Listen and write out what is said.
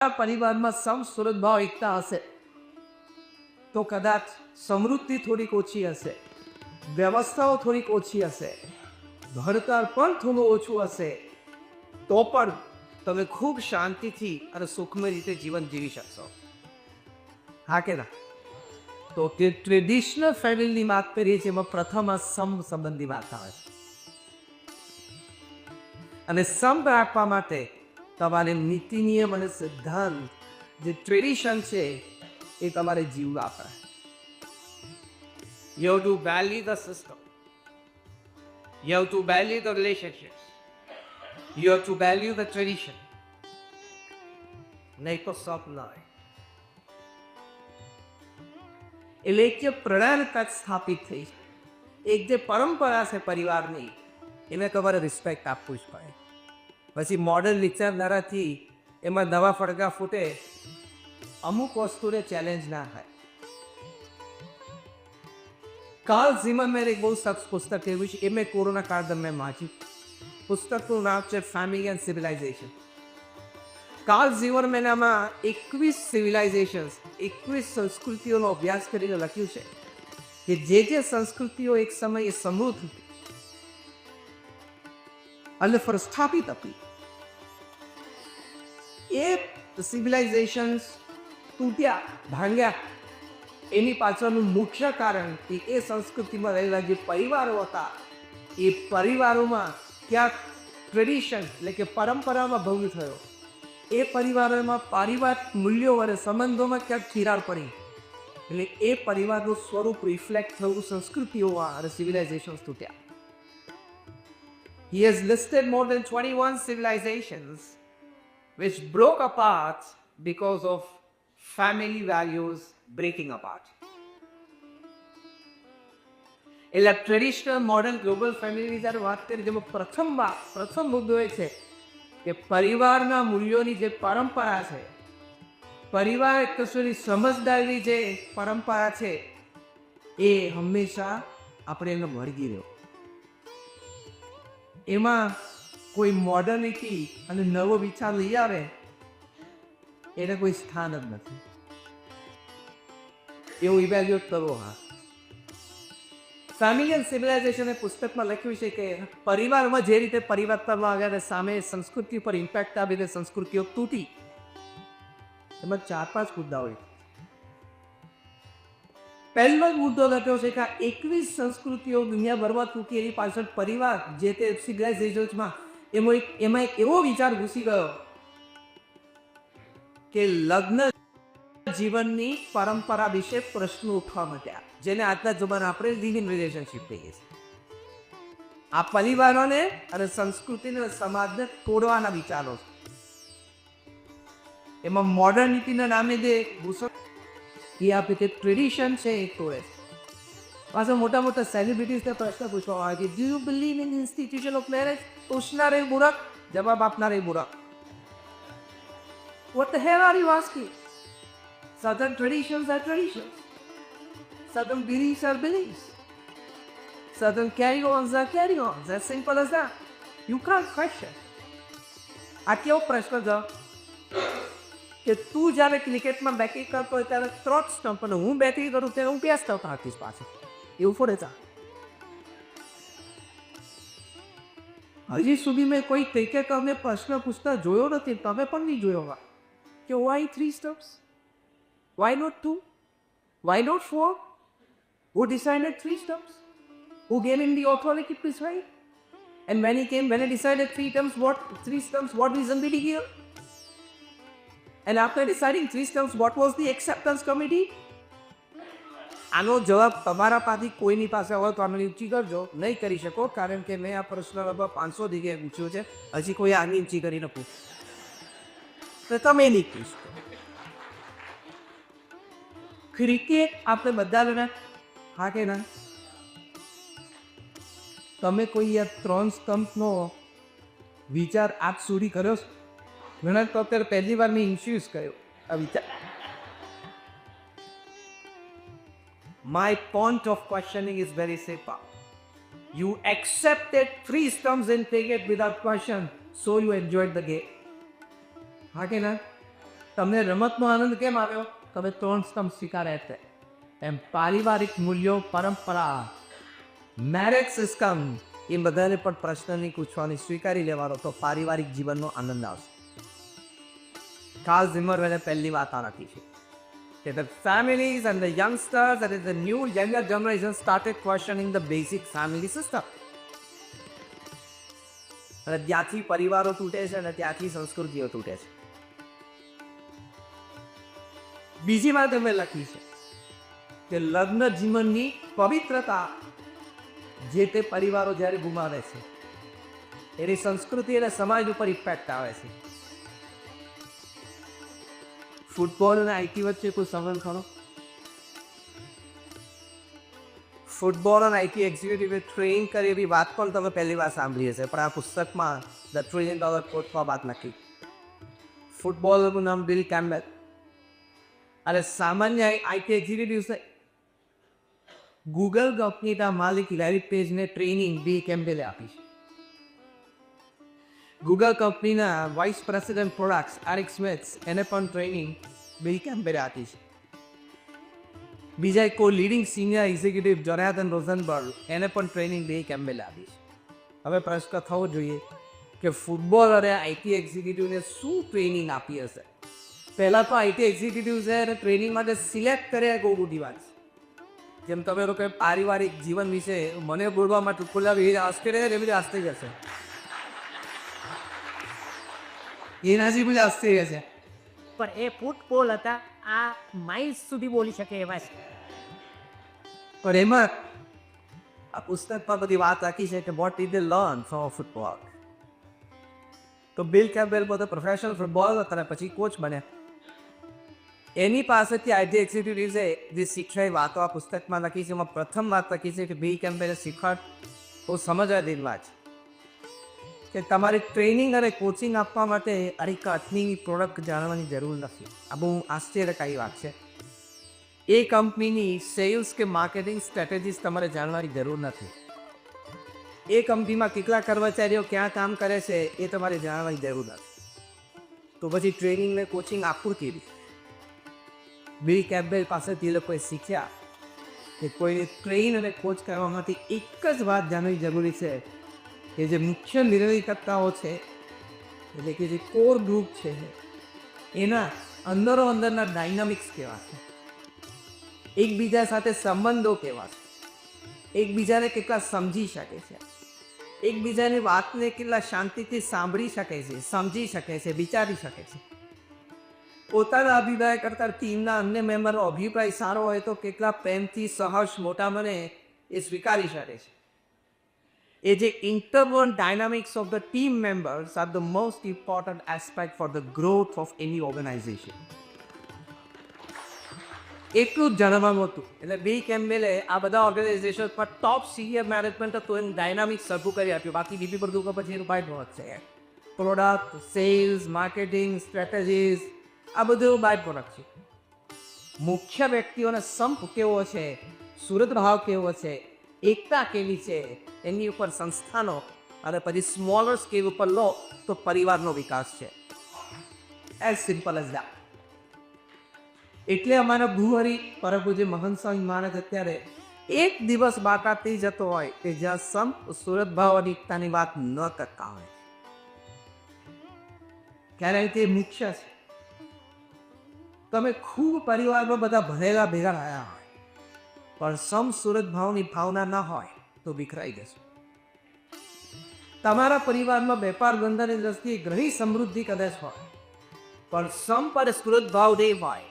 પરિવારમાં સમસુરતભાવ એકતા હશે તો કદાચ સમૃદ્ધિ થોડીક ઓછી હશે, વ્યવસ્થાઓ થોડીક ઓછી હશે, ભણતર પણ થોડું ઓછું હશે, તો પણ તમે ખૂબ શાંતિથી અને સુખમય રીતે જીવન જીવી શકશો. હા કે ના? તો તે ટ્રેડિશનલ ફેમિલીની વાત કરીએ છીએ, એમાં પ્રથમ આ સંબંધી વાત આવે છે. અને સંપ રાખવા માટે તમારે નીતિ નિયમ અને સિદ્ધાંત, જે ટ્રેડિશન છે, એ તમારે જીવવા પડે. You have to value the system. You have to value the relationships. You have to value the tradition. નહીં તો સપ ન હોય. એટલે એક જે પ્રણાલિકા સ્થાપિત થઈ, એક જે પરંપરા છે પરિવારની, એને તમારે રિસ્પેક્ટ આપવું જ પડે. પછી મોડર્ન વિચારધારાથી એમાં નવા ફડકા ફૂટે, અમુક વસ્તુને ચેલેન્જ ના થાય. કાર્લ ઝીમનમેન એક બહુ સરસ પુસ્તક એવું છે, એ મેં કોરોના કાળ દરમિયાન વાંચ્યું. પુસ્તકનું નામ છે ફેમિલી એન્ડ સિવિલાઇઝેશન. કાર્લ ઝીમનમેન આમાં 21 સિવિલાઇઝેશન્સ, 21 સંસ્કૃતિઓનો અભ્યાસ કરીને લખ્યું છે કે જે સંસ્કૃતિઓ એક સમયે સમૃદ્ધ હતી અને પ્રસ્થાપિત હતી, એ સિવિલાઇઝેશન્સ તૂટ્યા, ભાંગ્યા. એની પાછળનું મુખ્ય કારણ કે એ સંસ્કૃતિમાં રહેલા જે પરિવારો હતા, એ પરિવારોમાં ક્યાંક ટ્રેડિશન એટલે કે પરંપરામાં ભંગ થયો. એ પરિવારોમાં પારિવારિક મૂલ્યો અને સંબંધોમાં ક્યાંક તિરાડ પડી. એટલે એ પરિવારનું સ્વરૂપ રિફ્લેક્ટ થયું સંસ્કૃતિઓમાં અને સિવિલાઇઝેશન્સ તૂટ્યા. He has listed more than 21 civilizations which broke apart because of family values breaking apart. એટલે ટ્રેડિશનલ મોડર્ન ગ્લોબલ ફેમિલી જ્યારે વાત કરીએ, જેમાં પ્રથમ મુદ્દો એ છે કે પરિવારના મૂલ્યોની જે પરંપરા છે, પરિવાર કશુંની સમજદારીની જે પરંપરા છે, એ હંમેશા આપણે એને વળગી રહ્યો. એમાં કોઈ મોડર્નિટી અને નવો વિચાર લઈ આવે એને કોઈ સ્થાન જ નથી. એવું ઇવેલ્યુએટ કરવો. હા, ફેમિલી એન્ડ સિવિલાઇઝેશન એ પુસ્તકમાં લખ્યું છે કે પરિવારમાં જે રીતે પરિવર્તન આવ્યા સામે સંસ્કૃતિ પર ઇમ્પેક્ટ આવી રીતે સંસ્કૃતિઓ તૂટી. એમાં 4-5 મુદ્દાઓ. પહેલો મુદ્દો લખ્યો છે કે 21 સંસ્કૃતિઓ દુનિયાભરમાં તૂટી, એની પાછળ પરિવાર જે તે સિવિલાઇઝેશન્સમાં એમાં એક એવો વિચાર ઘૂસી ગયો કે લગ્ન જીવનની પરંપરા વિશે પ્રશ્નો ઉઠવા માંડ્યા, જેને આજના જમાના આપણે લિવિંગ રિલેશનશિપ કહીએ છીએ. આ પરિવારોને અને સંસ્કૃતિને સમાજને તોડવાના વિચારો છે. એમાં મોડર્નિટીના નામે જે એ આપે તે ટ્રેડિશન છે એ તોડે છે. પાછા મોટા મોટા સેલિબ્રિટીઝને પ્રશ્ન પૂછવામાં આવે કે do you believe in institution of marriage? પૂછનાર એ મૂરખ, જવાબ આપનાર એ મૂરખ. What the hell are you asking? Southern traditions are traditions. Southern beliefs are beliefs. Southern carry-ons are carry-ons. As simple as that. You can't question. આ કેવો પ્રશ્ન છે કે તું જ્યારે ક્રિકેટમાં બેટિંગ કરતો હોય ત્યારે 3 સ્ટમ્પ, અને હું બેટિંગ કરું ત્યારે હું 2 સ્ટમ્પ રાખીશ પાછળ. એવું થોડે છે. હજી સુધી મેં કોઈ ક્રિકેટરને પ્રશ્ન પૂછતા જોયો નથી, તમે પણ નહીં જોયો કે why 3 stumps? Why not 2? Why not 4? Who decided 3 stumps? Who gave him the authority to decide? And when he decided 3 stumps, what reason did he give? And after deciding 3 stumps, what was the acceptance committee? આનો જવાબ તમારા પાસેથી કોઈની પાસે હોય તો આને ઊંચી કરજો. નહીં કરી શકો, કારણ કે મેં આ પ્રશ્ન લગભગ 500 જગ્યાએ પૂછ્યો છે, હજી કોઈ આની ઊંચી કરીને પૂછો તો તમે નહીં પૂછો. ક્રિકેટ આપણે બધા જણા, હા કે ના? તમે કોઈ આ 3 સ્ટમ્પનો વિચાર આજ સુધી કર્યો છે? ઘણા તો અત્યારે પહેલી વાર મેં ઇન્સ્યુઝ કર્યો આ વિચાર. My point of questioning is very simple. You accepted 3 stumps in cricket without question, so you enjoyed the game. હા કે ના? તમને રમતનો આનંદ કેમ આવ્યો? તમે 3 સ્તંભ સ્વીકાર્યા છે. એમ પારિવારિક મૂલ્યો, પરંપરા, મેરેજ સિસ્ટમ, એ બધાને પણ પ્રશ્ન નહીં પૂછવાની, સ્વીકારી લેવાનો, તો પારિવારિક જીવનનો આનંદ આવશે. કાર્લ ઝિમરમેને પહેલી વાત આ રાખી છે કે the families and the youngsters, that is the new younger generation, started questioning the basic family system. અને ત્યાંથી પરિવારો તૂટે છે અને ત્યાંથી સંસ્કૃતિઓ તૂટે છે. બીજી વાત અમે લખી છે કે લગ્ન જીવનની પવિત્રતા જે તે પરિવારો જ્યારે ગુમાવે છે એની સંસ્કૃતિ અને સમાજ ઉપર ઇફેક્ટ આવે છે. ફૂટબોલ અને આઈટી વચ્ચે કોઈ સંબંધ ખરો? ફૂટબોલ અને આઈટી એક્ઝિક્યુટિવે ટ્રેન કરી એવી વાત પણ તમે પહેલી વાર સાંભળી હશે, પણ આ પુસ્તકમાં ધ $1 Trillion કોટમાં વાત લખી. ફૂટબોલરનું નામ બિલ કેમ્બેલ અને સામાન્ય આઈટી એક્ઝિક્યુટિવ્સ ગૂગલ કંપનીના માલિક લેરી પેજને ટ્રેનિંગ બિલ કેમ્બેલે આપી છે. ગૂગલ કંપનીના vice president products Eric Smith એને પણ ટ્રેનિંગ બિલ કેમ્બેલે આપી છે. બીજા કોઈ leading senior executive Jonathan Rosenberg એને પણ ટ્રેનિંગ બિલ કેમ્બેલે આપી છે. હવે પ્રશ્ન થવો જોઈએ કે ફૂટબોલ અને આઈટી એક્ઝિક્યુટિવને શું ટ્રેનિંગ આપી હશે? પહેલાં તો આઈટી એક્ઝિક્યુટિવ છે અને ટ્રેનિંગ માટે સિલેક્ટ કર્યા બહુ મોટી વાત છે. જેમ તમે લોકો પારિવારિક જીવન વિશે મને બોલવા માટે ખુલ્લા આશ્ચર્ય એવી રીતે આશ્ચર્ય છે, એનાથી બધા આશ્ચર્ય છે. પણ એ ફૂટબોલ હતા, આ માઇલ્સ સુધી બોલી શકે એવા છે. પણ એમાં આ પુસ્તકમાં બધી વાત રાખી છે કે what did they learn from football. તો બિલ કેમ્બેલ પોતે પ્રોફેશનલ ફૂટબોલર હતા અને પછી કોચ બન્યા. એની પાસેથી આઈટી એક્ઝિક્યુટિવ્સે જે શીખ્યા વાતો આ પુસ્તકમાં લખી છે. એમાં પ્રથમ વાત લખી છે કે બિલ કેમ્બેલે શીખવાડ બહુ સમજવા જેવી વાત છે કે તમારે ટ્રેનિંગ અને કોચિંગ આપવા માટે અરેક કંપનીની પ્રોડક્ટ જાણવાની જરૂર નથી. આ બહુ આશ્ચર્યકારી વાત છે. એ કંપનીની સેલ્સ કે માર્કેટિંગ સ્ટ્રેટેજીસ તમારે જાણવાની જરૂર નથી. એ કંપનીમાં કેટલા કર્મચારીઓ ક્યાં કામ કરે છે એ તમારે જાણવાની જરૂર નથી. તો પછી ટ્રેનિંગ ને કોચિંગ આપવું કેવી? બિલ કેમ્બેલ પાસેથી એ લોકોએ શીખ્યા કે કોઈને ટ્રેન અને કોચ કરવા માટે એક જ વાત જાણવી જરૂરી છે કે જે મુખ્ય નિર્ણયકર્તાઓ છે, એટલે કે જે કોર ગ્રુપ છે, એના અંદરના ડાયનામિક્સ કેવા છે, એકબીજા સાથે સંબંધો કેવા છે, એકબીજાને કેટલા સમજી શકે છે, એકબીજાની વાતને કેટલા શાંતિથી સાંભળી શકે છે, સમજી શકે છે, વિચારી શકે છે. પોતાના અભિપ્રાય કરતાં ટીમના અન્ય મેમ્બરનો અભિપ્રાય સારો હોય તો કેટલા પ્રેમથી સહર્ષ મોટા મને એ સ્વીકારી શકે છે. એ જે internal dynamics of the team members are the most important aspect for the growth of any organization. એટલું જ જાણવાનું હતું. એટલે બિલ કેમ્બેલે આ બધા ઓર્ગેનાઇઝેશન પર ટોપ સિનિયર મેનેજમેન્ટ તો એનું ડાયનામિક્સ સરખું કરી આપ્યું. બાકી બીજું બધું પછી એનું બાય પ્રોડક્ટ છે. પ્રોડક્ટ, સેલ્સ, માર્કેટિંગ, સ્ટ્રેટેજીસ, આ બધું બાય પ્રોડક્ટ છે. મુખ્ય વ્યક્તિઓનો સંપ કેવો છે, સુરત ભાવ કેવો છે, એકતા કેવી છે, એની ઉપર સંસ્થાનો અને પછી સ્મોલર સ્કેલ ઉપર લો તો પરિવારનો વિકાસ છે. As simple as that. એટલે અમારા ભૂહરી પરમ પૂજ્ય મહંત સ્વામી મહારાજ અત્યારે એક દિવસ બાકાત થઈ જતો હોય કે જ્યાં સંપ, સુરત ભાવ અને એકતાની વાત ન કરતા હોય, કારણ કે મુખ્ય છે. તમે ખૂબ પરિવારમાં બધા ભણેલા ભેગા રહ્યા હોય પણ સમ સુરત ભાવની ભાવના ન હોય તો વિખરાઈ જશે. તમારા પરિવારમાં વેપાર ધંધાની દ્રષ્ટિએ ઘણી સમૃદ્ધિ કદાચ હોય પણ સંપ અને સુરત ભાવ નહીં હોય